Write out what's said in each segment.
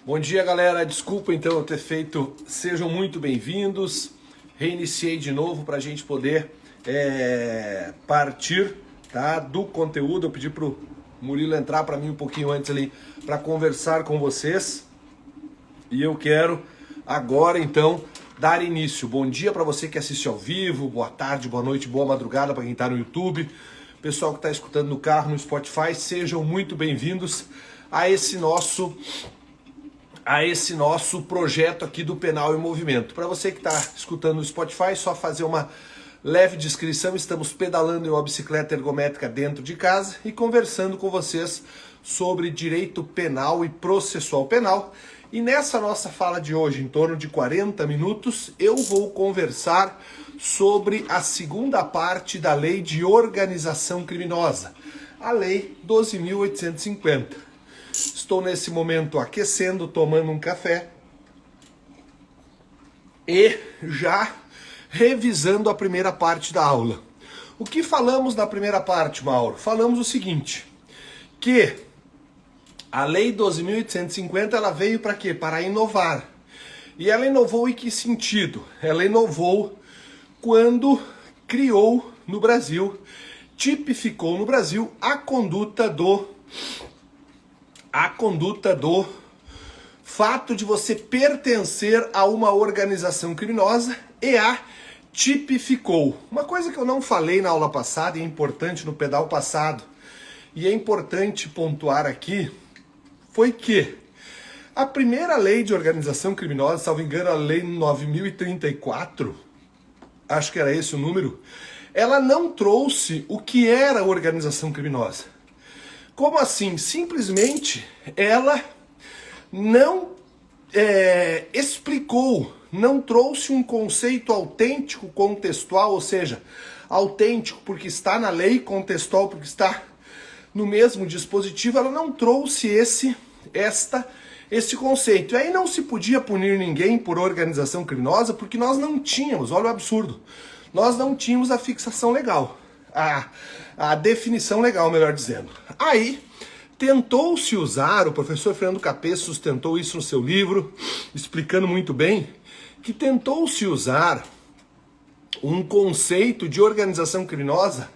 Bom dia, galera. Desculpa então eu ter feito. Sejam muito bem-vindos. Reiniciei de novo para a gente poder partir, tá, do conteúdo. Eu pedi pro Murilo entrar para mim um pouquinho antes ali para conversar com vocês. E eu quero agora então dar início. Bom dia para você que assiste ao vivo. Boa tarde, boa noite, boa madrugada para quem está no YouTube. Pessoal que está escutando no carro, no Spotify, sejam muito bem-vindos a esse nosso projeto aqui do Penal em Movimento. Para você que está escutando no Spotify, só fazer uma leve descrição. Estamos pedalando em uma bicicleta ergométrica dentro de casa e conversando com vocês sobre direito penal e processual penal. E nessa nossa fala de hoje, em torno de 40 minutos, eu vou conversar sobre a segunda parte da Lei de Organização Criminosa, a Lei 12.850. Estou nesse momento aquecendo, tomando um café e já revisando a primeira parte da aula. O que falamos na primeira parte, Mauro? Falamos o seguinte, que a Lei 12.850 ela veio para quê? Para inovar. E ela inovou em que sentido? Ela inovou quando criou no Brasil, tipificou no Brasil a conduta do fato de você pertencer a uma organização criminosa e a tipificou. Uma coisa que eu não falei na aula passada e é importante no pedal passado, e é importante pontuar aqui, foi que a primeira lei de organização criminosa, salvo engano, a Lei 9.034, acho que era esse o número, ela não trouxe o que era organização criminosa. Como assim? Simplesmente ela não explicou, não trouxe um conceito autêntico, contextual, ou seja, autêntico porque está na lei, contextual porque está no mesmo dispositivo, ela não trouxe esse conceito. E aí não se podia punir ninguém por organização criminosa porque nós não tínhamos, olha o absurdo, nós não tínhamos a fixação legal, a definição legal, melhor dizendo. Aí tentou-se usar, o professor Fernando Capês sustentou isso no seu livro, explicando muito bem, que tentou-se usar um conceito de organização criminosa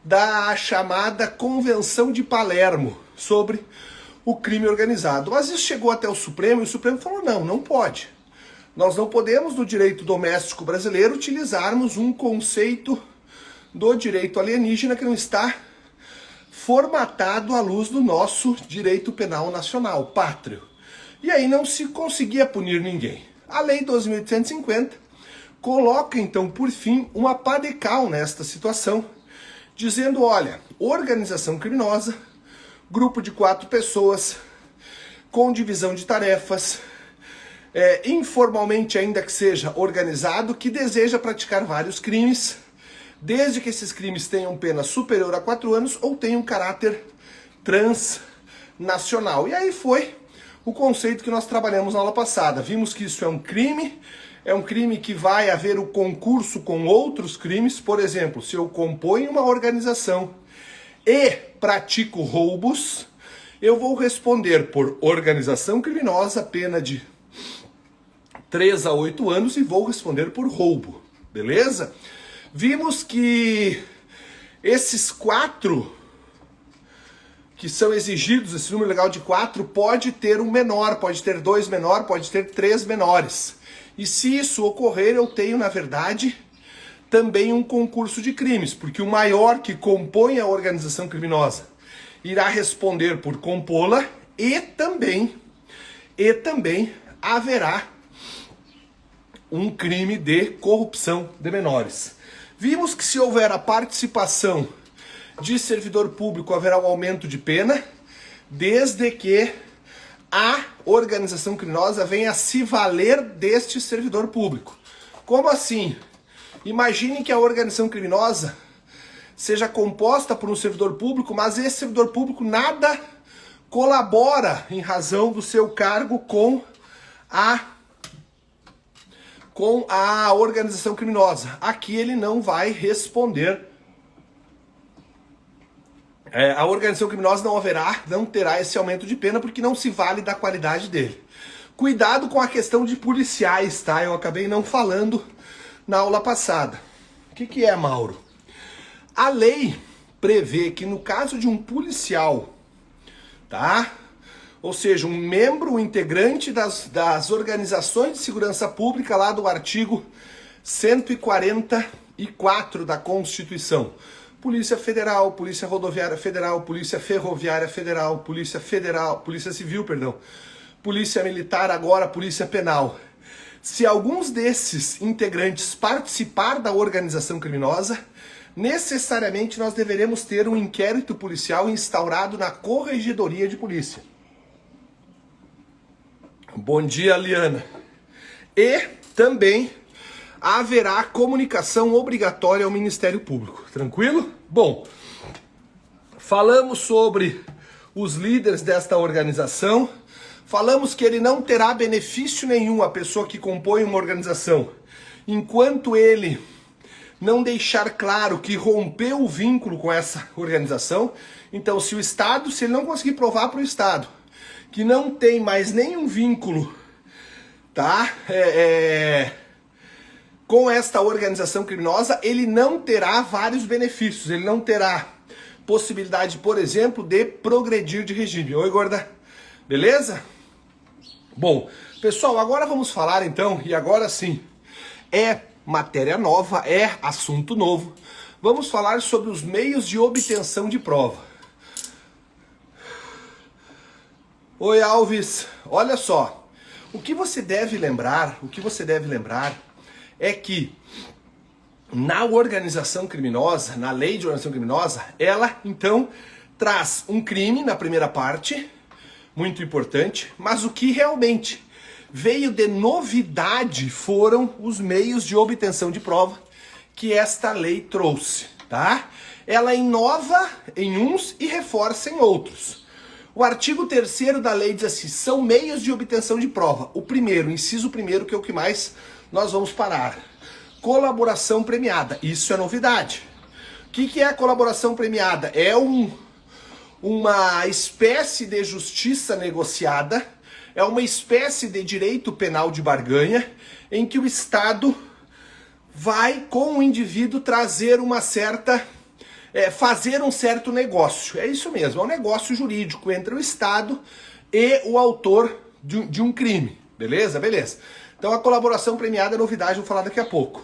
da chamada Convenção de Palermo sobre o crime organizado. Mas isso chegou até o Supremo e o Supremo falou, não pode. Nós não podemos, no direito doméstico brasileiro, utilizarmos um conceito do direito alienígena que não está formatado à luz do nosso direito penal nacional, pátrio. E aí não se conseguia punir ninguém. A Lei 12.850 coloca, então, por fim, uma pá de cal nesta situação, dizendo, olha, organização criminosa, grupo de 4 pessoas, com divisão de tarefas, informalmente ainda que seja organizado, que deseja praticar vários crimes, desde que esses crimes tenham pena superior a 4 anos ou tenham caráter transnacional. E aí foi o conceito que nós trabalhamos na aula passada. Vimos que isso é um crime que vai haver o concurso com outros crimes. Por exemplo, se eu componho uma organização e pratico roubos, eu vou responder por organização criminosa, pena de 3 a 8 anos, e vou responder por roubo, beleza? Vimos que esses 4 que são exigidos, esse número legal de 4, pode ter um menor, pode ter 2 menores, pode ter 3 menores. E se isso ocorrer, eu tenho, na verdade, também um concurso de crimes, porque o maior que compõe a organização criminosa irá responder por compô-la e também haverá um crime de corrupção de menores. Vimos que se houver a participação de servidor público, haverá um aumento de pena, desde que a organização criminosa venha a se valer deste servidor público. Como assim? Imagine que a organização criminosa seja composta por um servidor público, mas esse servidor público nada colabora em razão do seu cargo com a organização criminosa. Aqui ele não vai responder a organização criminosa não terá esse aumento de pena porque não se vale da qualidade dele. Cuidado com a questão de policiais, tá? Eu acabei não falando na aula passada. O que é, Mauro? A lei prevê que no caso de um policial, tá? Ou seja, um membro, um integrante das organizações de segurança pública lá do artigo 144 da Constituição. Polícia Federal, Polícia Rodoviária Federal, Polícia Ferroviária Federal, Polícia Civil, perdão, Polícia Militar, agora Polícia Penal. Se alguns desses integrantes participar da organização criminosa, necessariamente nós deveremos ter um inquérito policial instaurado na Corregedoria de Polícia. Bom dia, Liana. E também haverá comunicação obrigatória ao Ministério Público. Tranquilo? Bom, falamos sobre os líderes desta organização. Falamos que ele não terá benefício nenhum, a pessoa que compõe uma organização, enquanto ele não deixar claro que rompeu o vínculo com essa organização. Então, se ele não conseguir provar para o Estado que não tem mais nenhum vínculo, tá? Com esta organização criminosa, ele não terá vários benefícios. Ele não terá possibilidade, por exemplo, de progredir de regime. Oi, gorda. Beleza? Bom, pessoal, agora vamos falar então, e agora sim, é matéria nova, é assunto novo. Vamos falar sobre os meios de obtenção de prova. Oi, Alves. Olha só, o que você deve lembrar é que na organização criminosa, na lei de organização criminosa, ela então traz um crime na primeira parte, muito importante, mas o que realmente veio de novidade foram os meios de obtenção de prova que esta lei trouxe, tá? Ela inova em uns e reforça em outros. O artigo 3º da lei diz assim, são meios de obtenção de prova. O primeiro, inciso primeiro, que é o que mais nós vamos parar. Colaboração premiada, isso é novidade. O que é a colaboração premiada? É uma espécie de justiça negociada, é uma espécie de direito penal de barganha, em que o Estado vai com o indivíduo trazer fazer um certo negócio. É isso mesmo, é um negócio jurídico entre o Estado e o autor de um crime. Beleza? Beleza. Então a colaboração premiada é novidade, vou falar daqui a pouco.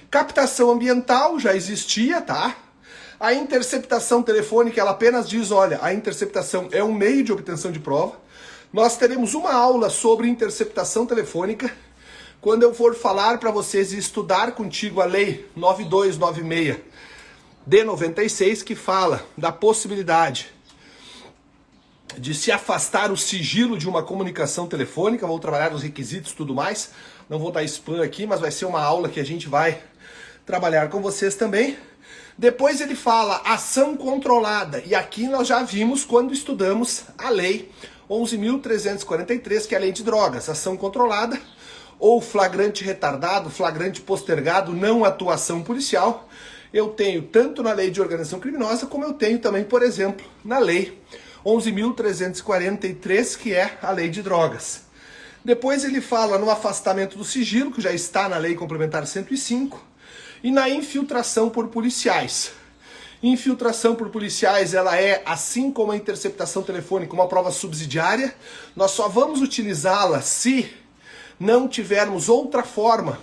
Captação ambiental já existia, tá? A interceptação telefônica, ela apenas diz, olha, a interceptação é um meio de obtenção de prova. Nós teremos uma aula sobre interceptação telefônica, quando eu for falar para vocês e estudar contigo a lei 9296 de 96, que fala da possibilidade de se afastar o sigilo de uma comunicação telefônica. Vou trabalhar os requisitos e tudo mais. Não vou dar spam aqui, mas vai ser uma aula que a gente vai trabalhar com vocês também. Depois ele fala ação controlada, e aqui nós já vimos quando estudamos a lei 11.343, que é a lei de drogas. Ação controlada, ou flagrante retardado, flagrante postergado, não atuação policial. Eu tenho tanto na lei de organização criminosa, como eu tenho também, por exemplo, na lei 11.343, que é a lei de drogas. Depois ele fala no afastamento do sigilo, que já está na lei complementar 105, e na infiltração por policiais. Infiltração por policiais, ela é, assim como a interceptação telefônica, uma prova subsidiária. Nós só vamos utilizá-la se não tivermos outra forma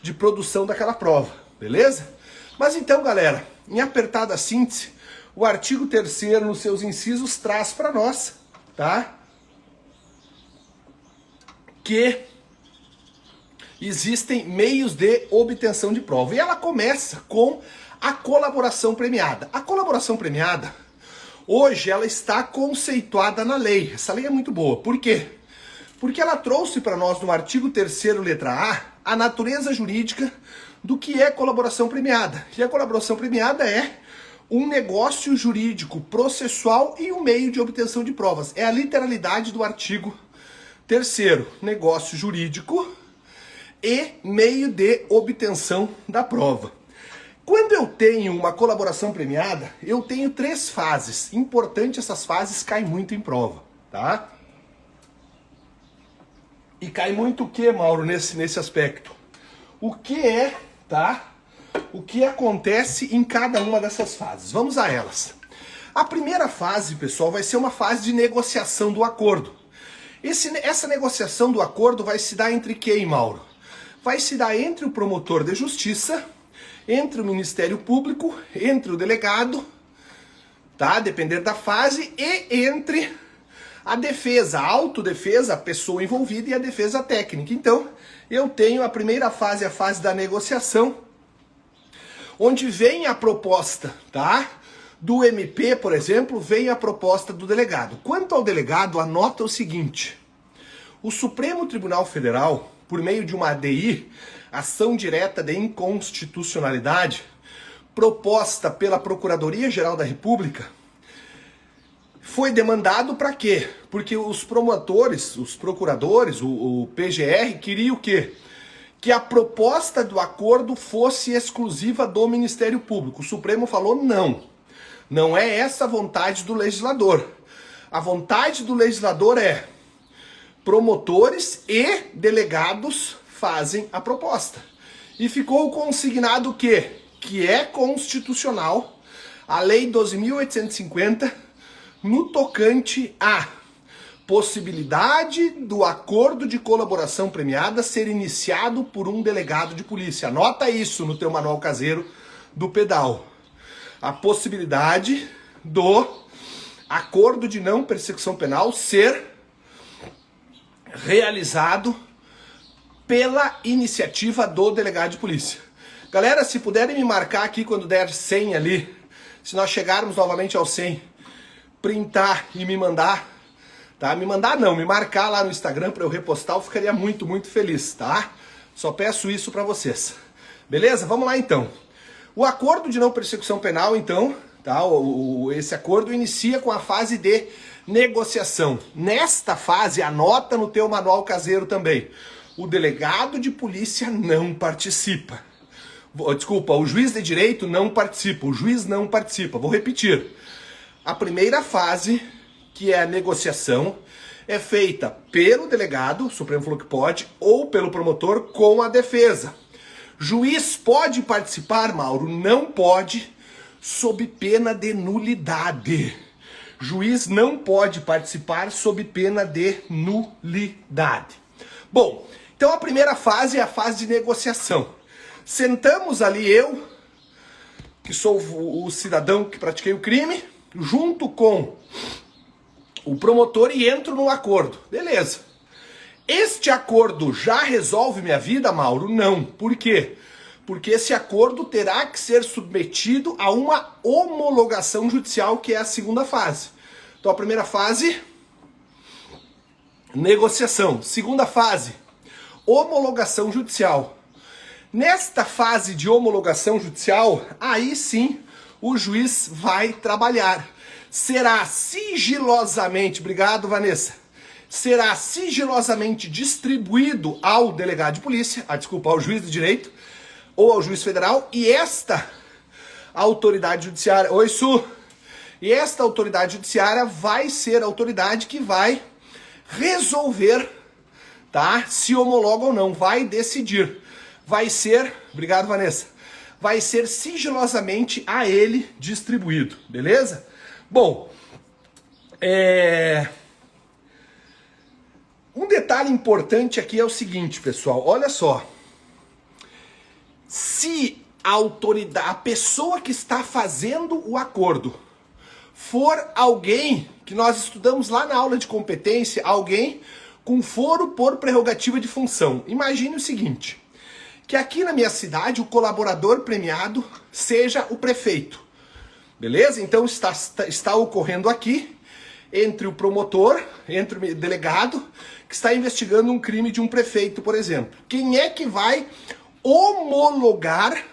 de produção daquela prova, beleza? Mas então, galera, em apertada síntese, o artigo 3º, nos seus incisos, traz para nós, tá? Que existem meios de obtenção de prova. E ela começa com a colaboração premiada. A colaboração premiada, hoje, ela está conceituada na lei. Essa lei é muito boa. Por quê? Porque ela trouxe para nós, no artigo 3º, letra A natureza jurídica do que é colaboração premiada. E a colaboração premiada é um negócio jurídico processual e um meio de obtenção de provas. É a literalidade do artigo 3º. Negócio jurídico e meio de obtenção da prova. Quando eu tenho uma colaboração premiada, eu tenho 3 fases. Importante, essas fases caem muito em prova, tá? E cai muito o que, Mauro, nesse aspecto? O que é, tá? O que acontece em cada uma dessas fases? Vamos a elas. A primeira fase, pessoal, vai ser uma fase de negociação do acordo. Essa negociação do acordo vai se dar entre quem, Mauro? Vai se dar entre o promotor de justiça, entre o Ministério Público, entre o delegado, tá? Depender da fase, e entre a defesa, a autodefesa, a pessoa envolvida, e a defesa técnica. Então, eu tenho a primeira fase, a fase da negociação, onde vem a proposta, tá? Do MP, por exemplo, vem a proposta do delegado. Quanto ao delegado, anota o seguinte: o Supremo Tribunal Federal, por meio de uma ADI, ação direta de inconstitucionalidade, proposta pela Procuradoria-Geral da República, foi demandado para quê? Porque os promotores, os procuradores, o PGR, queria o quê? Que a proposta do acordo fosse exclusiva do Ministério Público. O Supremo falou não. Não é essa a vontade do legislador. A vontade do legislador é promotores e delegados fazem a proposta. E ficou consignado o quê? Que é constitucional a Lei 12.850 no tocante à possibilidade do acordo de colaboração premiada ser iniciado por um delegado de polícia. Anota isso no teu manual caseiro do pedal. A possibilidade do acordo de não persecução penal ser realizado pela iniciativa do delegado de polícia. Galera, se puderem me marcar aqui quando der 100 ali, se nós chegarmos novamente ao 100, printar e me mandar, tá? Me mandar não, me marcar lá no Instagram para eu repostar, eu ficaria muito, muito feliz, tá? Só peço isso para vocês. Beleza? Vamos lá então. O acordo de não persecução penal, então, tá? Esse acordo inicia com a fase de negociação. Nesta fase, anota no teu manual caseiro também, o delegado de polícia não participa. Desculpa, o juiz de direito não participa, o juiz não participa. Vou repetir. A primeira fase, que é a negociação, é feita pelo delegado, o Supremo falou que pode, ou pelo promotor com a defesa. Juiz pode participar, Mauro? Não pode, sob pena de nulidade. Juiz não pode participar sob pena de nulidade. Bom, então a primeira fase é a fase de negociação. Sentamos ali eu, que sou o cidadão que pratiquei o crime, junto com o promotor e entro no acordo. Beleza. Este acordo já resolve minha vida, Mauro? Não. Por quê? Porque esse acordo terá que ser submetido a uma homologação judicial, que é a segunda fase. Então a primeira fase, negociação. Segunda fase, homologação judicial. Nesta fase de homologação judicial, aí sim o juiz vai trabalhar. Será sigilosamente, obrigado Vanessa, será sigilosamente distribuído ao delegado de polícia, ao juiz de direito ou ao juiz federal, e esta autoridade judiciária, oi Su, e esta autoridade judiciária vai ser a autoridade que vai resolver, tá? Se homologa ou não, vai decidir. Vai ser, obrigado Vanessa, vai ser sigilosamente a ele distribuído, beleza? Bom, um detalhe importante aqui é o seguinte, pessoal, olha só. Se a pessoa que está fazendo o acordo for alguém que nós estudamos lá na aula de competência, alguém com foro por prerrogativa de função. Imagine o seguinte, que aqui na minha cidade o colaborador premiado seja o prefeito. Beleza? Então está ocorrendo aqui entre o promotor, entre o delegado, que está investigando um crime de um prefeito, por exemplo. Quem é que vai homologar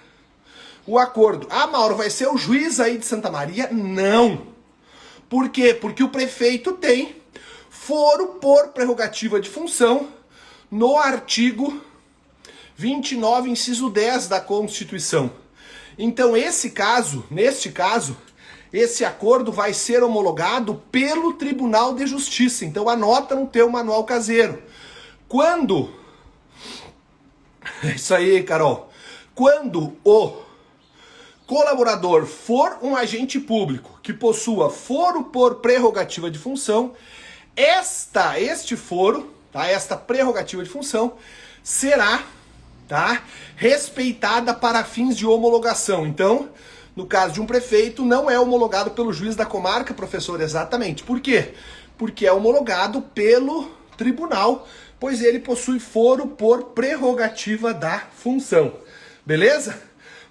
o acordo? Ah, Mauro, vai ser o juiz aí de Santa Maria? Não. Por quê? Porque o prefeito tem foro por prerrogativa de função no artigo 29, inciso 10 da Constituição. Então neste caso, esse acordo vai ser homologado pelo Tribunal de Justiça. Então anota no teu manual caseiro. Quando... É isso aí, Carol. Quando o colaborador for um agente público que possua foro por prerrogativa de função, este foro, tá, esta prerrogativa de função, será, tá, respeitada para fins de homologação. Então, no caso de um prefeito, não é homologado pelo juiz da comarca, professor, exatamente. Por quê? Porque é homologado pelo tribunal, pois ele possui foro por prerrogativa da função. Beleza?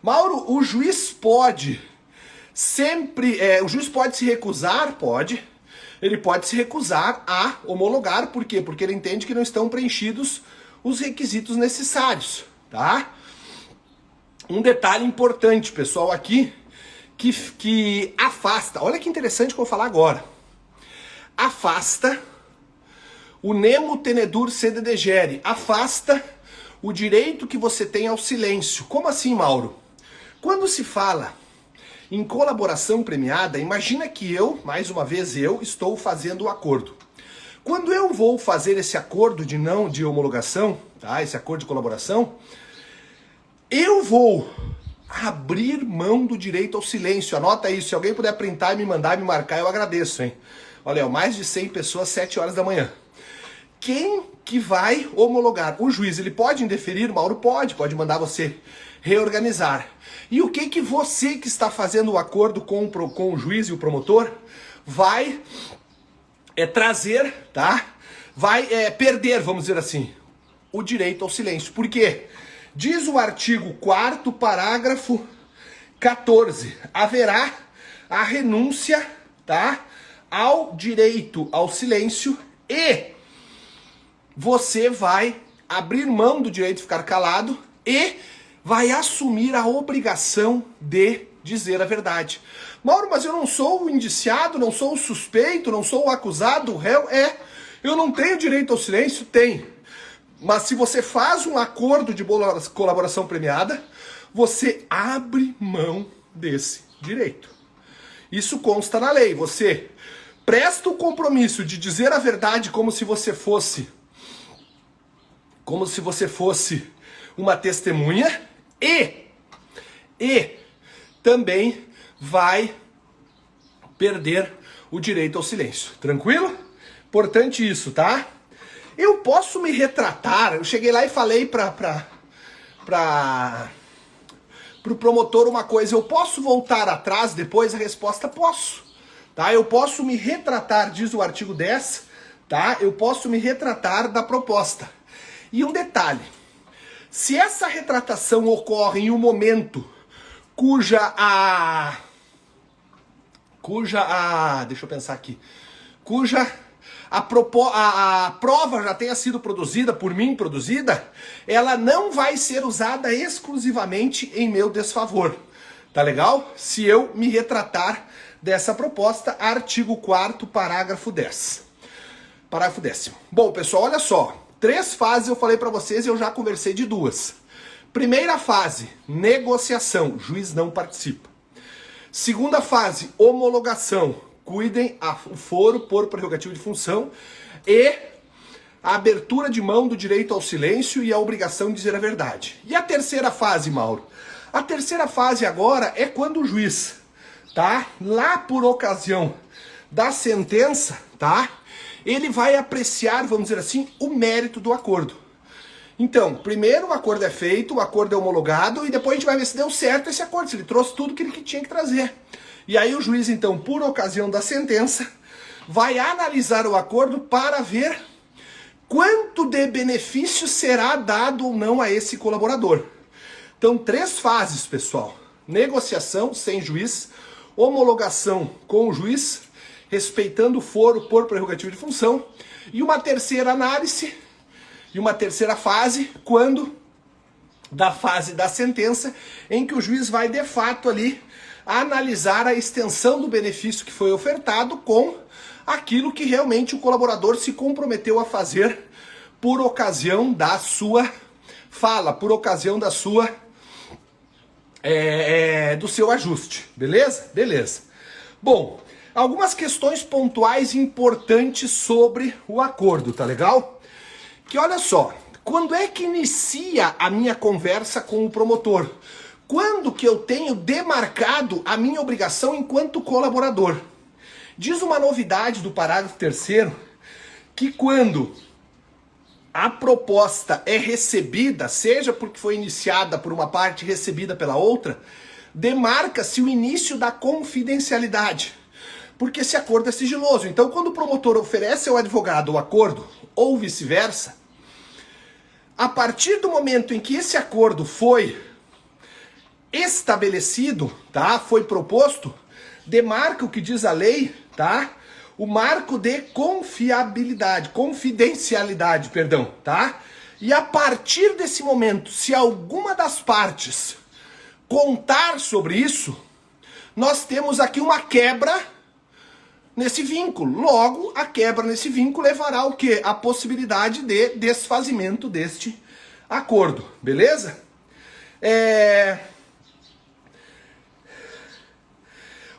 Mauro, o juiz pode sempre... o juiz pode se recusar? Pode. Ele pode se recusar a homologar. Por quê? Porque ele entende que não estão preenchidos os requisitos necessários, tá? Um detalhe importante, pessoal, aqui, que afasta... Olha que interessante que eu vou falar agora. Afasta o nemo tenedur sede degere. Afasta o direito que você tem ao silêncio. Como assim, Mauro? Quando se fala em colaboração premiada, imagina que eu, mais uma vez estou fazendo o acordo. Quando eu vou fazer esse acordo de homologação, tá? Esse acordo de colaboração, eu vou abrir mão do direito ao silêncio. Anota isso, se alguém puder printar e me mandar, me marcar, eu agradeço, hein? Olha, mais de 100 pessoas, 7 horas da manhã. Quem que vai homologar? O juiz, ele pode indeferir? Mauro, pode mandar você reorganizar. E o que você que está fazendo o acordo com o juiz e o promotor vai trazer, tá? Vai perder, vamos dizer assim, o direito ao silêncio. Por quê? Diz o artigo 4º, parágrafo 14, haverá a renúncia, tá, ao direito ao silêncio e você vai abrir mão do direito de ficar calado e vai assumir a obrigação de dizer a verdade. Mauro, mas eu não sou o indiciado, não sou o suspeito, não sou o acusado, o réu. Eu não tenho direito ao silêncio? Tem. Mas se você faz um acordo de colaboração premiada, você abre mão desse direito. Isso consta na lei. Você presta o compromisso de dizer a verdade como se você fosse uma testemunha e também vai perder o direito ao silêncio. Tranquilo? Importante isso, tá? Eu posso me retratar. Eu cheguei lá e falei pro promotor uma coisa. Eu posso voltar atrás depois? A resposta, posso. Tá? Eu posso me retratar, diz o artigo 10, tá? Eu posso me retratar da proposta. E um detalhe, se essa retratação ocorre em um momento cuja a prova já tenha sido produzida, por mim produzida, ela não vai ser usada exclusivamente em meu desfavor. Tá legal? Se eu me retratar dessa proposta, artigo 4º, parágrafo 10. Parágrafo 10º. Bom, pessoal, olha só. 3 fases eu falei para vocês e eu já conversei de 2. Primeira fase, negociação. Juiz não participa. Segunda fase, homologação. Cuidem o foro por prerrogativa de função e a abertura de mão do direito ao silêncio e a obrigação de dizer a verdade. E a terceira fase, Mauro? A terceira fase agora é quando o juiz, tá? Lá por ocasião da sentença, tá? Ele vai apreciar, vamos dizer assim, o mérito do acordo. Então, primeiro o acordo é feito, o acordo é homologado e depois a gente vai ver se deu certo esse acordo, se ele trouxe tudo que ele tinha que trazer. E aí o juiz, então, por ocasião da sentença, vai analisar o acordo para ver quanto de benefício será dado ou não a esse colaborador. Então, 3 fases, pessoal. Negociação sem juiz, homologação com o juiz, respeitando o foro por prerrogativa de função, e uma terceira análise, e uma terceira fase, quando da fase da sentença, em que o juiz vai, de fato, ali, analisar a extensão do benefício que foi ofertado com aquilo que realmente o colaborador se comprometeu a fazer por ocasião da sua fala, por ocasião da sua do seu ajuste, beleza? Beleza. Bom, algumas questões pontuais importantes sobre o acordo, tá legal? Que olha só, quando é que inicia a minha conversa com o promotor? Quando que eu tenho demarcado a minha obrigação enquanto colaborador? Diz uma novidade do parágrafo 3º que quando a proposta é recebida, seja porque foi iniciada por uma parte e recebida pela outra, demarca-se o início da confidencialidade, porque esse acordo é sigiloso. Então, quando o promotor oferece ao advogado o acordo, ou vice-versa, a partir do momento em que esse acordo foi estabelecido, tá? Foi proposto, demarca o que diz a lei, tá? O marco de confidencialidade, perdão, tá? E a partir desse momento, se alguma das partes contar sobre isso, nós temos aqui uma quebra nesse vínculo. Logo, a quebra nesse vínculo levará ao quê? A possibilidade de desfazimento deste acordo, beleza?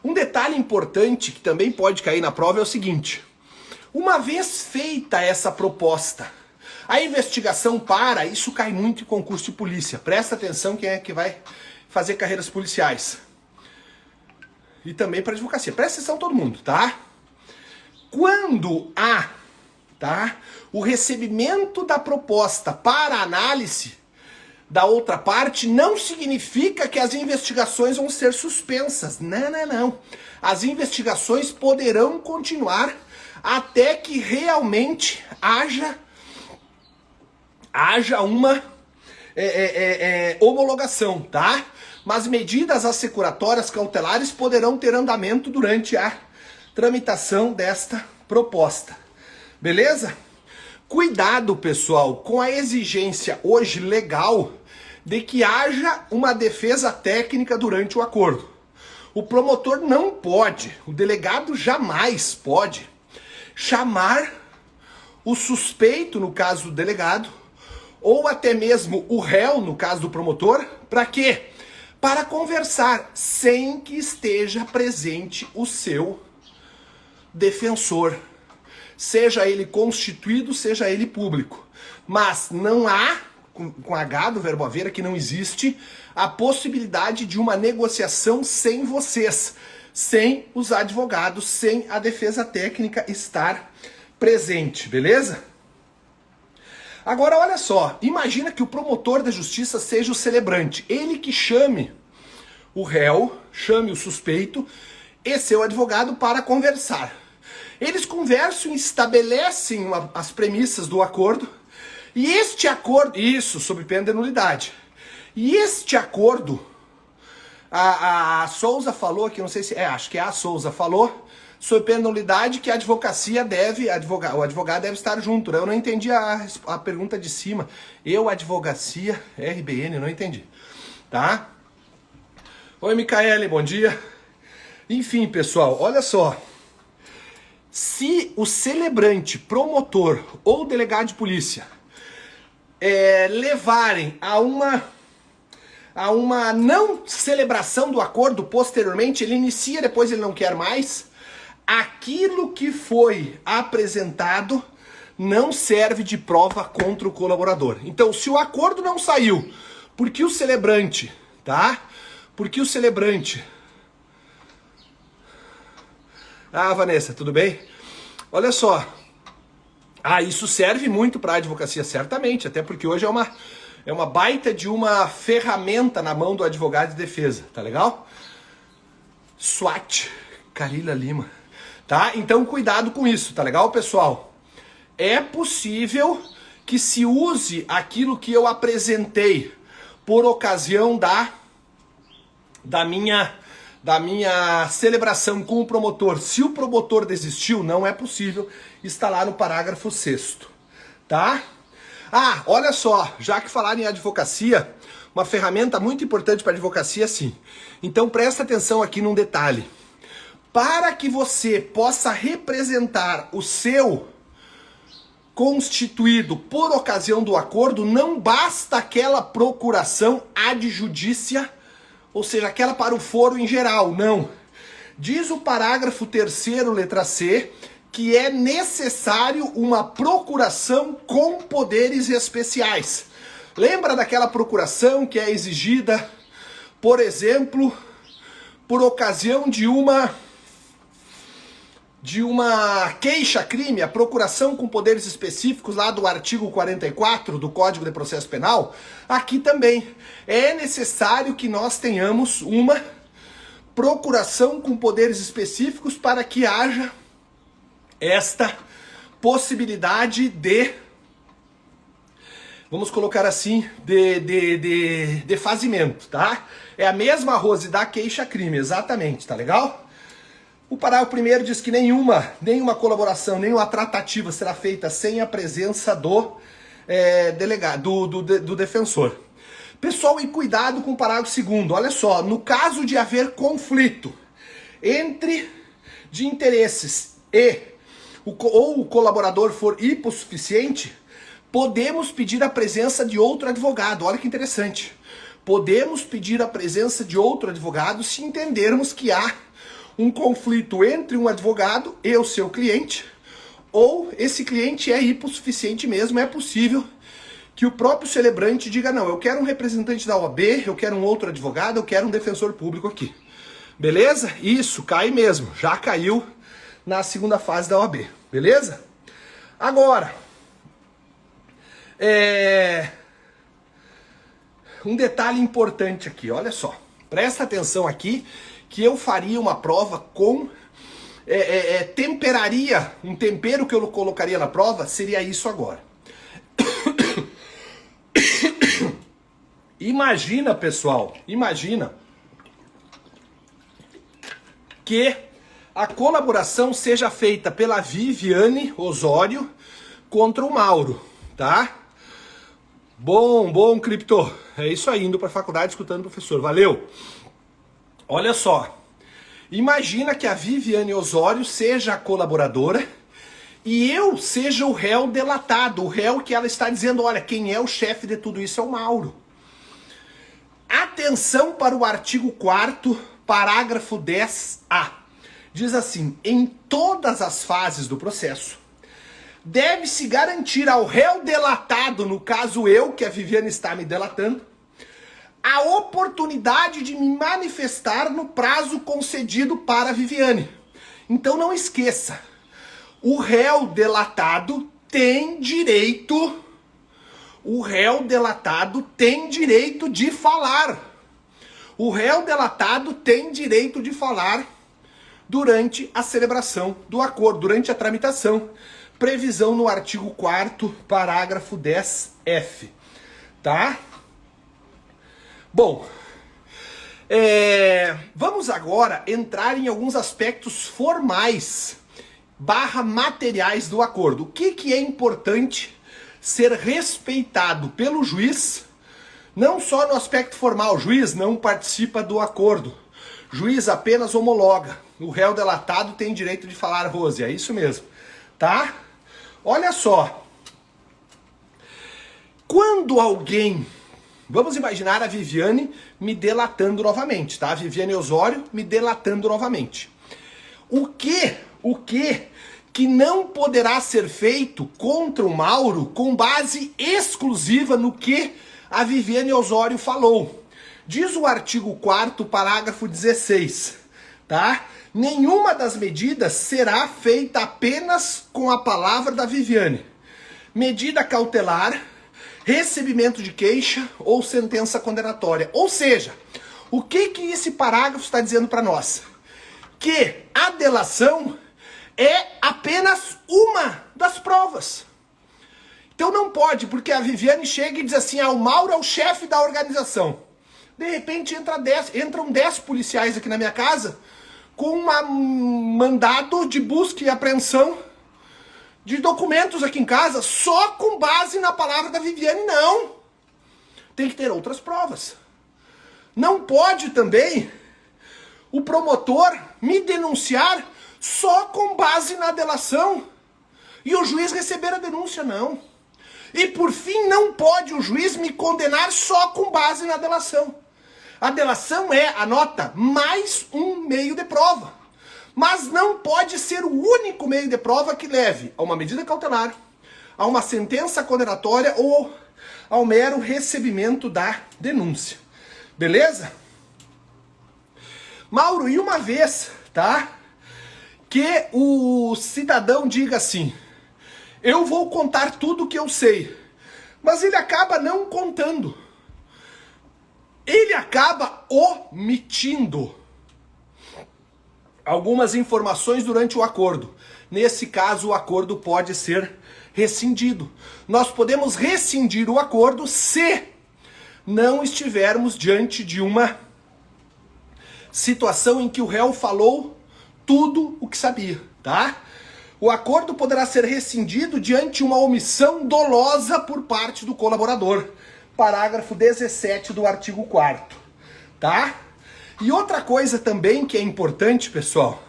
Um detalhe importante que também pode cair na prova é o seguinte: uma vez feita essa proposta, a investigação para, isso cai muito em concurso de polícia. Presta atenção quem é que vai fazer carreiras policiais. E também para advocacia. Presta atenção todo mundo, tá? Quando há, tá, o recebimento da proposta para análise da outra parte, não significa que as investigações vão ser suspensas. Não, não, não. As investigações poderão continuar até que realmente haja uma homologação, tá? Mas medidas assecuratórias cautelares poderão ter andamento durante a tramitação desta proposta. Beleza? Cuidado, pessoal, com a exigência hoje legal de que haja uma defesa técnica durante o acordo. O promotor não pode, o delegado jamais pode chamar o suspeito, no caso do delegado, ou até mesmo o réu, no caso do promotor, para quê? Para conversar sem que esteja presente o seu defensor. Seja ele constituído, seja ele público. Mas não há, com H do verbo haver, que não existe a possibilidade de uma negociação sem vocês, sem os advogados, sem a defesa técnica estar presente, beleza? Agora olha só, imagina que o promotor da justiça seja o celebrante, ele que chame o réu, chame o suspeito e seu advogado para conversar. Eles conversam e estabelecem as premissas do acordo, e este acordo, isso, sob pena de nulidade, e este acordo, a Souza falou aqui, não sei se, acho que a Souza falou, sob pena de nulidade, que a advocacia deve, o advogado deve estar junto, né? Eu não entendi a pergunta de cima, advocacia, RBN, não entendi, tá? Oi, Micaele, bom dia. Enfim, pessoal, olha só. Se o celebrante, promotor ou delegado de polícia levarem a uma não celebração do acordo posteriormente, ele inicia, depois ele não quer mais, aquilo que foi apresentado não serve de prova contra o colaborador. Então, se o acordo não saiu, porque o celebrante, tá? Porque o celebrante... Ah, Vanessa, tudo bem? Olha só. Isso serve muito para a advocacia, certamente, até porque hoje é uma baita de uma ferramenta na mão do advogado de defesa, tá legal? SWAT, Carila Lima, tá? Então cuidado com isso, tá legal, pessoal? É possível que se use aquilo que eu apresentei por ocasião da minha celebração com o promotor. Se o promotor desistiu, não é possível, está lá no parágrafo 6º, tá? Olha só, já que falaram em advocacia, uma ferramenta muito importante para a advocacia, sim. Então presta atenção aqui num detalhe. Para que você possa representar o seu constituído por ocasião do acordo, não basta aquela procuração ad judicia Ou seja, aquela para o foro em geral, não. Diz o parágrafo 3º, letra C, que é necessário uma procuração com poderes especiais. Lembra daquela procuração que é exigida, por exemplo, por ocasião de uma queixa-crime, a procuração com poderes específicos lá do artigo 44 do Código de Processo Penal? Aqui também é necessário que nós tenhamos uma procuração com poderes específicos para que haja esta possibilidade de, vamos colocar assim, de fazimento, tá? É a mesma, Rose, da queixa-crime, exatamente, tá legal? O parágrafo 1º diz que nenhuma colaboração, nenhuma tratativa será feita sem a presença do delegado, do defensor. Pessoal, e cuidado com o parágrafo 2º. Olha só, no caso de haver conflito de interesses ou o colaborador for hipossuficiente, podemos pedir a presença de outro advogado. Olha que interessante. Podemos pedir a presença de outro advogado se entendermos que há um conflito entre um advogado e o seu cliente, ou esse cliente é hipossuficiente mesmo. É possível que o próprio celebrante diga, não, eu quero um representante da OAB, eu quero um outro advogado, eu quero um defensor público aqui. Beleza? Isso, cai mesmo. Já caiu na segunda fase da OAB. Beleza? Agora, um detalhe importante aqui, olha só. Presta atenção aqui, que eu faria uma prova com... temperaria, um tempero que eu colocaria na prova seria isso agora. Imagina, pessoal, imagina que a colaboração seja feita pela Viviane Osório contra o Mauro, tá? Bom, Cripto. É isso aí, indo pra faculdade escutando o professor. Valeu! Olha só. Imagina que a Viviane Osório seja a colaboradora e eu seja o réu delatado, o réu que ela está dizendo, olha, quem é o chefe de tudo isso é o Mauro. Atenção para o artigo 4º, parágrafo 10A. Diz assim, em todas as fases do processo, deve-se garantir ao réu delatado, no caso eu, que a Viviane está me delatando, a oportunidade de me manifestar no prazo concedido para a Viviane. Então não esqueça, o réu delatado tem direito, de falar. O réu delatado tem direito de falar durante a celebração do acordo, durante a tramitação. Previsão no artigo 4º, parágrafo 10F. Tá? Bom, vamos agora entrar em alguns aspectos formais / materiais do acordo. O que é importante ser respeitado pelo juiz, não só no aspecto formal, o juiz não participa do acordo, o juiz apenas homologa. O réu delatado tem direito de falar, Rose, é isso mesmo, tá? Olha só, quando alguém... Vamos imaginar a Viviane me delatando novamente, tá? A Viviane Osório me delatando novamente. O que não poderá ser feito contra o Mauro com base exclusiva no que a Viviane Osório falou? Diz o artigo 4º, parágrafo 16, tá? Nenhuma das medidas será feita apenas com a palavra da Viviane. Medida cautelar, recebimento de queixa ou sentença condenatória. Ou seja, o que esse parágrafo está dizendo para nós? Que a delação é apenas uma das provas. Então não pode, porque a Viviane chega e diz assim, o Mauro é o chefe da organização. De repente entram 10 policiais aqui na minha casa com um mandado de busca e apreensão de documentos aqui em casa só com base na palavra da Viviane. Não. Tem que ter outras provas. Não pode também o promotor me denunciar só com base na delação e o juiz receber a denúncia, não. E por fim, não pode o juiz me condenar só com base na delação. A delação é, anota, mais um meio de prova. Mas não pode ser o único meio de prova que leve a uma medida cautelar, a uma sentença condenatória ou ao mero recebimento da denúncia. Beleza? Mauro, e uma vez, tá? Que o cidadão diga assim, eu vou contar tudo o que eu sei, mas ele acaba não contando. Ele acaba omitindo algumas informações durante o acordo. Nesse caso, o acordo pode ser rescindido. Nós podemos rescindir o acordo se não estivermos diante de uma situação em que o réu falou tudo o que sabia, tá? O acordo poderá ser rescindido diante de uma omissão dolosa por parte do colaborador. Parágrafo 17 do artigo 4º, tá? E outra coisa também que é importante, pessoal.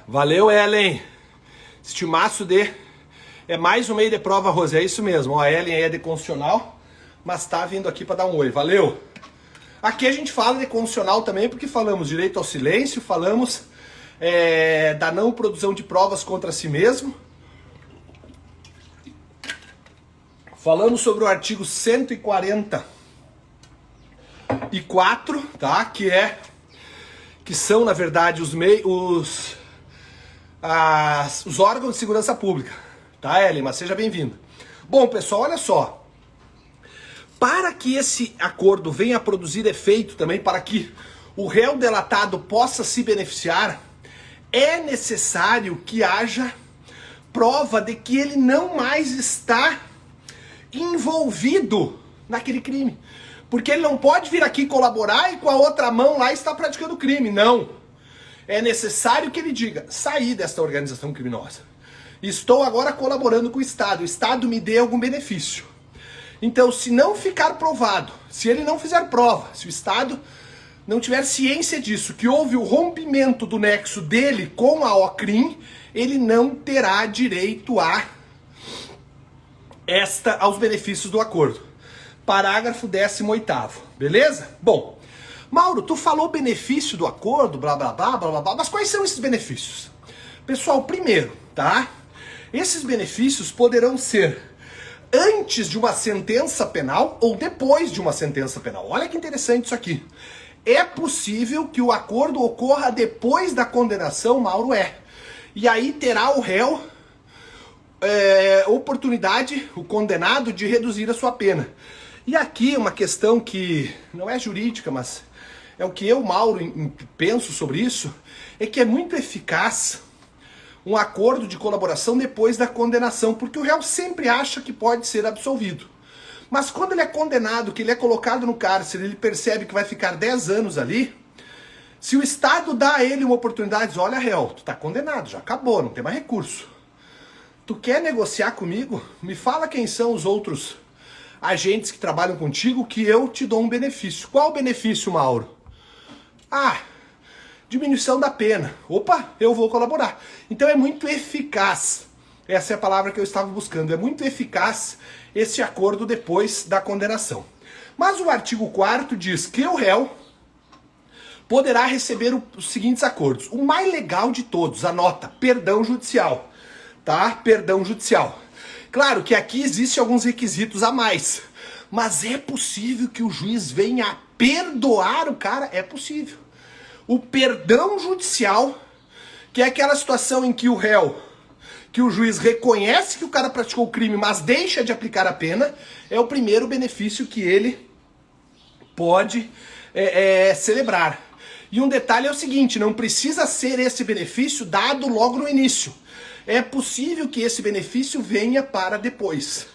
Valeu, Ellen. Estimaço de... É mais um meio de prova, Rose. É isso mesmo. Ó, a Ellen aí é de constitucional, mas tá vindo aqui para dar um oi. Valeu. Aqui a gente fala de constitucional também porque falamos direito ao silêncio, falamos da não produção de provas contra si mesmo. Falamos sobre o artigo 144, tá? Que são, na verdade, os órgãos de segurança pública. Tá, Ellen? Mas seja bem-vindo. Bom, pessoal, olha só. Para que esse acordo venha a produzir efeito também, para que o réu delatado possa se beneficiar, é necessário que haja prova de que ele não mais está envolvido naquele crime. Porque ele não pode vir aqui colaborar e com a outra mão lá está praticando crime. Não. É necessário que ele diga, saí desta organização criminosa. Estou agora colaborando com o Estado. O Estado me dê algum benefício. Então, se não ficar provado, se ele não fizer prova, se o Estado não tiver ciência disso, que houve o rompimento do nexo dele com a OCRIM, ele não terá direito aos benefícios do acordo. Parágrafo 18º, beleza? Bom, Mauro, tu falou benefício do acordo, blá blá blá blá blá, mas quais são esses benefícios? Pessoal, primeiro, tá? Esses benefícios poderão ser antes de uma sentença penal ou depois de uma sentença penal. Olha que interessante isso aqui. É possível que o acordo ocorra depois da condenação, Mauro, E aí terá o réu oportunidade, o condenado, de reduzir a sua pena. E aqui uma questão que não é jurídica, mas é o que eu, Mauro, penso sobre isso, é que é muito eficaz um acordo de colaboração depois da condenação, porque o réu sempre acha que pode ser absolvido. Mas quando ele é condenado, que ele é colocado no cárcere, ele percebe que vai ficar 10 anos ali, se o Estado dá a ele uma oportunidade, diz, olha, réu, tu tá condenado, já acabou, não tem mais recurso. Tu quer negociar comigo? Me fala quem são os outros agentes que trabalham contigo que eu te dou um benefício. Qual o benefício, Mauro? Diminuição da pena. Opa, eu vou colaborar. Então é muito eficaz. Essa é a palavra que eu estava buscando. É muito eficaz esse acordo depois da condenação. Mas o artigo 4º diz que o réu poderá receber os seguintes acordos. O mais legal de todos, anota, perdão judicial. Tá? Perdão judicial. Claro que aqui existem alguns requisitos a mais. Mas é possível que o juiz venha a perdoar o cara? É possível. O perdão judicial, que é aquela situação em que o juiz reconhece que o cara praticou o crime, mas deixa de aplicar a pena, é o primeiro benefício que ele pode celebrar. E um detalhe é o seguinte, não precisa ser esse benefício dado logo no início. É possível que esse benefício venha para depois.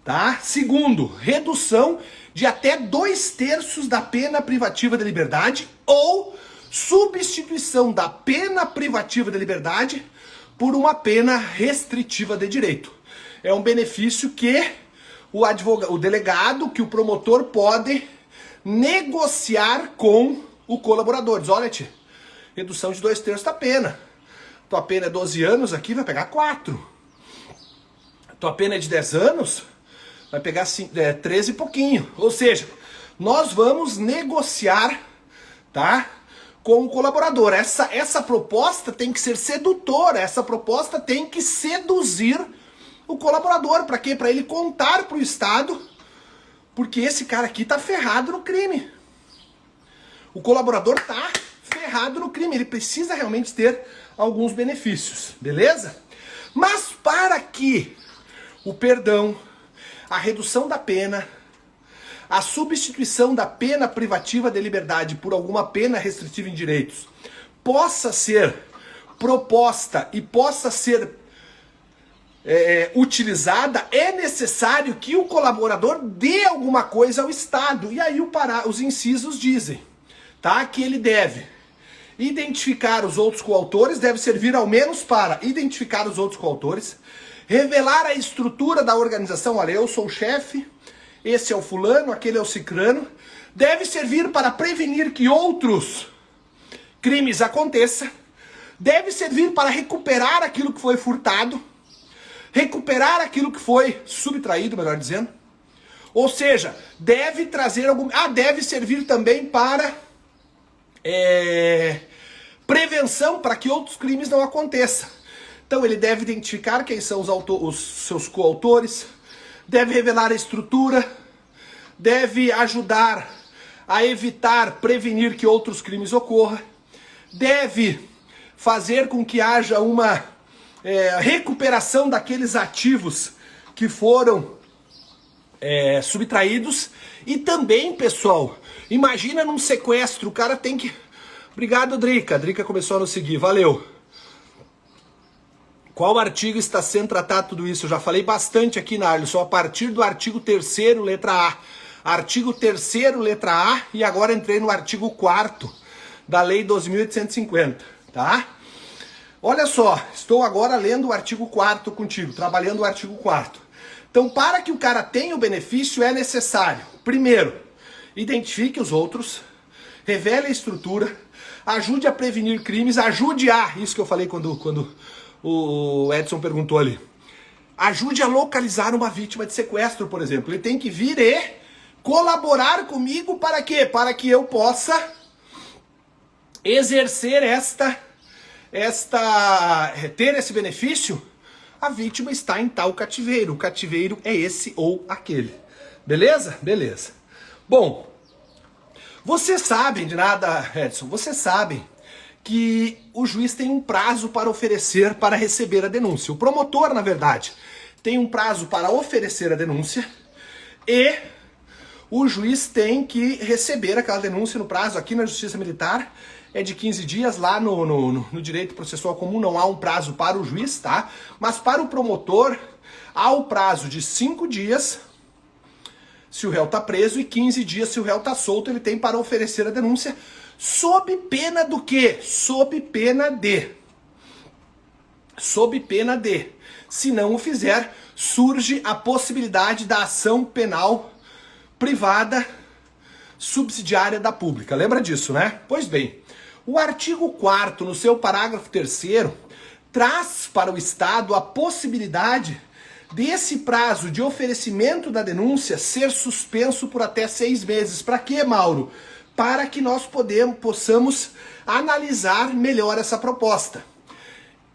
Tá? Segundo, redução de até 2/3 da pena privativa de liberdade ou substituição da pena privativa de liberdade por uma pena restritiva de direito. É um benefício que o delegado, que o promotor pode negociar com o colaborador. Diz, olha, tia, redução de 2/3 da pena. Tua pena é 12 anos aqui, vai pegar 4. Tua pena é de 10 anos, vai pegar 13 e pouquinho. Ou seja, nós vamos negociar, tá, com o colaborador. Essa proposta tem que ser sedutora, essa proposta tem que seduzir o colaborador. Para quê? Para ele contar para o Estado, porque esse cara aqui tá ferrado no crime. O colaborador tá ferrado no crime, ele precisa realmente ter alguns benefícios, beleza? Mas para que o perdão, a redução da pena, a substituição da pena privativa de liberdade por alguma pena restritiva em direitos possa ser proposta e possa ser utilizada, é necessário que o colaborador dê alguma coisa ao Estado. E aí os incisos dizem, tá, que ele deve identificar os outros coautores, deve servir ao menos para identificar os outros coautores, revelar a estrutura da organização, olha, eu sou o chefe, esse é o fulano, aquele é o cicrano, deve servir para prevenir que outros crimes aconteçam, deve servir para recuperar aquilo que foi furtado, recuperar aquilo que foi subtraído, melhor dizendo, ou seja, deve trazer algum... deve servir também para prevenção, para que outros crimes não aconteçam. Então ele deve identificar quem são os seus coautores, deve revelar a estrutura, deve ajudar a evitar, prevenir que outros crimes ocorram, deve fazer com que haja uma recuperação daqueles ativos que foram subtraídos. E também, pessoal, imagina num sequestro, o cara tem que... Obrigado, Drica. Drica começou a nos seguir, valeu. Qual artigo está sendo tratado tudo isso? Eu já falei bastante aqui na Arlisson, a partir do artigo 3º, letra A. Artigo 3º, letra A, e agora entrei no artigo 4º da Lei 12.850, tá? Olha só, estou agora lendo o artigo 4º contigo, trabalhando o artigo 4º. Então, para que o cara tenha o benefício, é necessário, primeiro, identifique os outros, revele a estrutura, ajude a prevenir crimes, ajude isso que eu falei quando o Edson perguntou ali, ajude a localizar uma vítima de sequestro, por exemplo. Ele tem que vir e colaborar comigo para quê? Para que eu possa exercer ter esse benefício. A vítima está em tal cativeiro, o cativeiro é esse ou aquele. Beleza? Beleza. Bom, vocês sabem de nada, Edson, vocês sabem que o juiz tem um prazo para oferecer, para receber a denúncia. O promotor, na verdade, tem um prazo para oferecer a denúncia e o juiz tem que receber aquela denúncia no prazo. Aqui na Justiça Militar é de 15 dias, lá no direito processual comum não há um prazo para o juiz, tá? Mas para o promotor há o prazo de 5 dias se o réu está preso e 15 dias se o réu está solto, ele tem para oferecer a denúncia. Sob pena do quê? Sob pena de. Se não o fizer, surge a possibilidade da ação penal privada subsidiária da pública. Lembra disso, né? Pois bem, o artigo 4º, no seu parágrafo 3º, traz para o Estado a possibilidade desse prazo de oferecimento da denúncia ser suspenso por até 6 meses. Para quê, Mauro? Para que nós possamos analisar melhor essa proposta.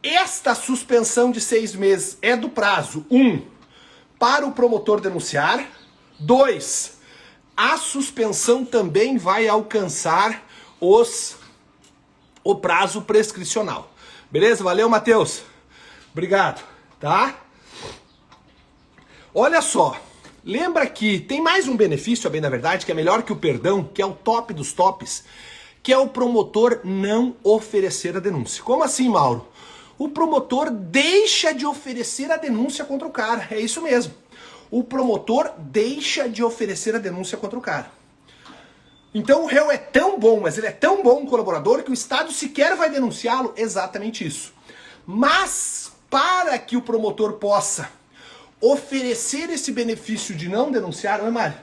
Esta suspensão de 6 meses é do prazo 1, para o promotor denunciar. 2, a suspensão também vai alcançar o prazo prescricional. Beleza? Valeu, Matheus. Obrigado, tá? Olha só. Lembra que tem mais um benefício, a bem da verdade, que é melhor que o perdão, que é o top dos tops, que é o promotor não oferecer a denúncia. Como assim, Mauro? O promotor deixa de oferecer a denúncia contra o cara. É isso mesmo. O promotor deixa de oferecer a denúncia contra o cara. Então o réu é tão bom, mas ele é tão bom colaborador que o Estado sequer vai denunciá-lo. Exatamente isso. Mas para que o promotor possa oferecer esse benefício de não denunciar, não é, Mário?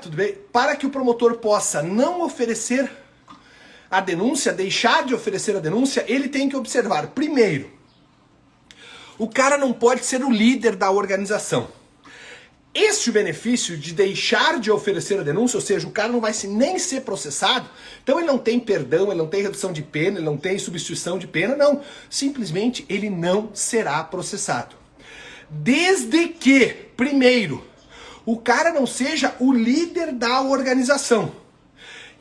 Tudo bem? Para que o promotor possa não oferecer a denúncia, deixar de oferecer a denúncia, ele tem que observar, primeiro, o cara não pode ser o líder da organização. Este benefício de deixar de oferecer a denúncia, ou seja, o cara não vai nem ser processado, então ele não tem perdão, ele não tem redução de pena, ele não tem substituição de pena, não. Simplesmente ele não será processado. Desde que, primeiro, o cara não seja o líder da organização.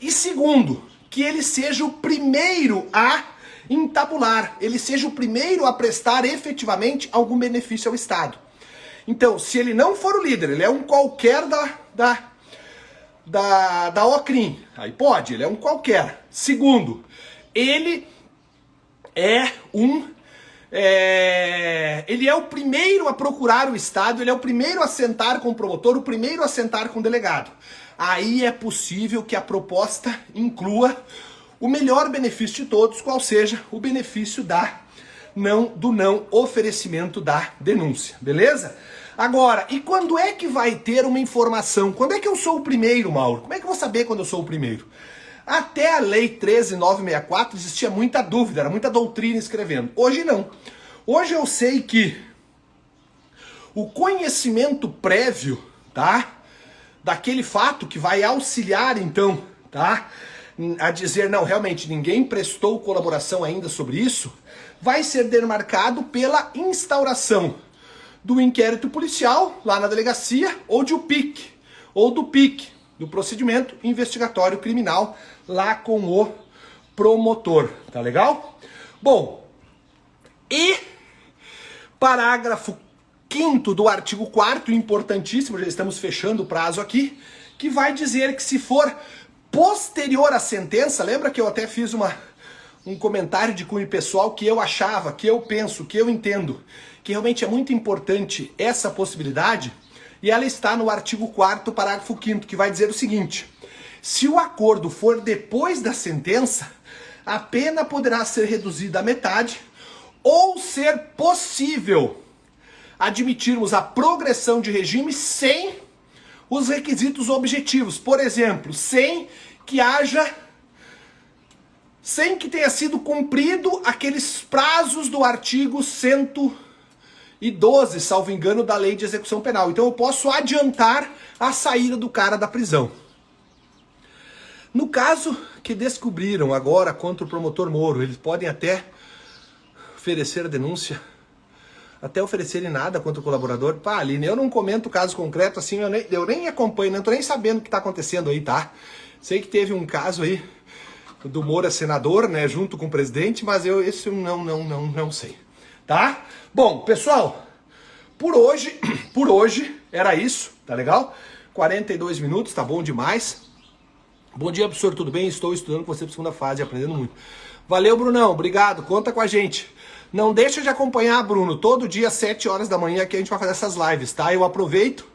E segundo, que ele seja o primeiro a entabular, ele seja o primeiro a prestar efetivamente algum benefício ao Estado. Então, se ele não for o líder, ele é um qualquer da Ocrim, aí pode, ele é um qualquer. Segundo, ele é ele é o primeiro a procurar o Estado, ele é o primeiro a sentar com o promotor, o primeiro a sentar com o delegado. Aí é possível que a proposta inclua o melhor benefício de todos, qual seja o benefício do não oferecimento da denúncia, beleza? Agora, e quando é que vai ter uma informação? Quando é que eu sou o primeiro, Mauro? Como é que eu vou saber quando eu sou o primeiro? Até a Lei 13.964 existia muita dúvida, era muita doutrina escrevendo. Hoje não. Hoje eu sei que o conhecimento prévio, tá? Daquele fato que vai auxiliar, então, tá? A dizer, não, realmente ninguém prestou colaboração ainda sobre isso, vai ser demarcado pela instauração do inquérito policial lá na delegacia ou do PIC, do procedimento investigatório criminal lá com o promotor, tá legal? Bom, e parágrafo 5º do artigo 4º, importantíssimo, já estamos fechando o prazo aqui, que vai dizer que se for posterior à sentença, lembra que eu até fiz um comentário de cunho pessoal que eu achava, que eu penso, que eu entendo, que realmente é muito importante essa possibilidade, e ela está no artigo 4º, parágrafo 5º, que vai dizer o seguinte: se o acordo for depois da sentença, a pena poderá ser reduzida à metade ou ser possível admitirmos a progressão de regime sem os requisitos objetivos. Por exemplo, sem que tenha sido cumprido aqueles prazos do artigo 112, salvo engano, da Lei de Execução Penal. Então eu posso adiantar a saída do cara da prisão. No caso que descobriram agora contra o promotor Moro, eles podem até oferecer a denúncia, até oferecerem nada contra o colaborador. Pá, Aline, eu não comento o caso concreto assim, eu nem acompanho, não tô nem sabendo o que tá acontecendo aí, tá? Sei que teve um caso aí do Moura senador, né, junto com o presidente, mas esse eu não sei, tá? Bom, pessoal, por hoje era isso, tá legal? 42 minutos, tá bom demais. Bom dia, professor, tudo bem? Estou estudando com você para segunda fase, aprendendo muito. Valeu, Brunão, obrigado, conta com a gente. Não deixa de acompanhar, Bruno, todo dia às 7 horas da manhã que a gente vai fazer essas lives, tá? Eu aproveito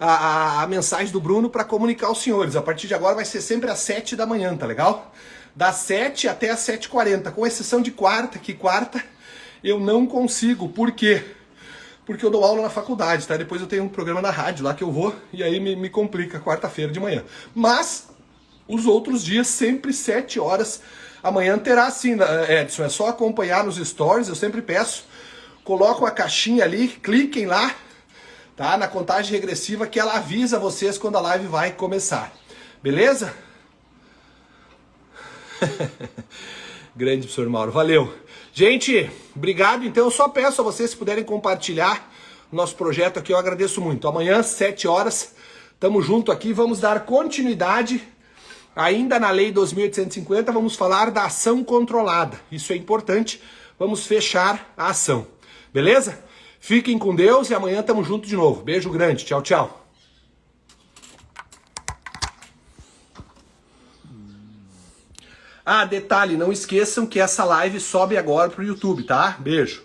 a mensagem do Bruno para comunicar aos senhores. A partir de agora vai ser sempre às 7 da manhã, tá legal? Das 7 até às 7h40, com exceção de quarta, que quarta eu não consigo. Por quê? Porque eu dou aula na faculdade, tá? Depois eu tenho um programa na rádio lá que eu vou e aí me complica quarta-feira de manhã. Mas os outros dias, sempre 7 horas. Amanhã terá sim, Edson, é só acompanhar nos stories, eu sempre peço. Coloco a caixinha ali, cliquem lá, tá? Na contagem regressiva que ela avisa vocês quando a live vai começar. Beleza? Grande, professor Mauro, valeu. Gente, obrigado. Então eu só peço a vocês, se puderem compartilhar o nosso projeto aqui, eu agradeço muito. Amanhã, 7 horas, tamo junto aqui, vamos dar continuidade. Ainda na Lei 2.850, vamos falar da ação controlada. Isso é importante. Vamos fechar a ação. Beleza? Fiquem com Deus e amanhã tamo junto de novo. Beijo grande. Tchau, tchau. Ah, detalhe, não esqueçam que essa live sobe agora pro YouTube, tá? Beijo.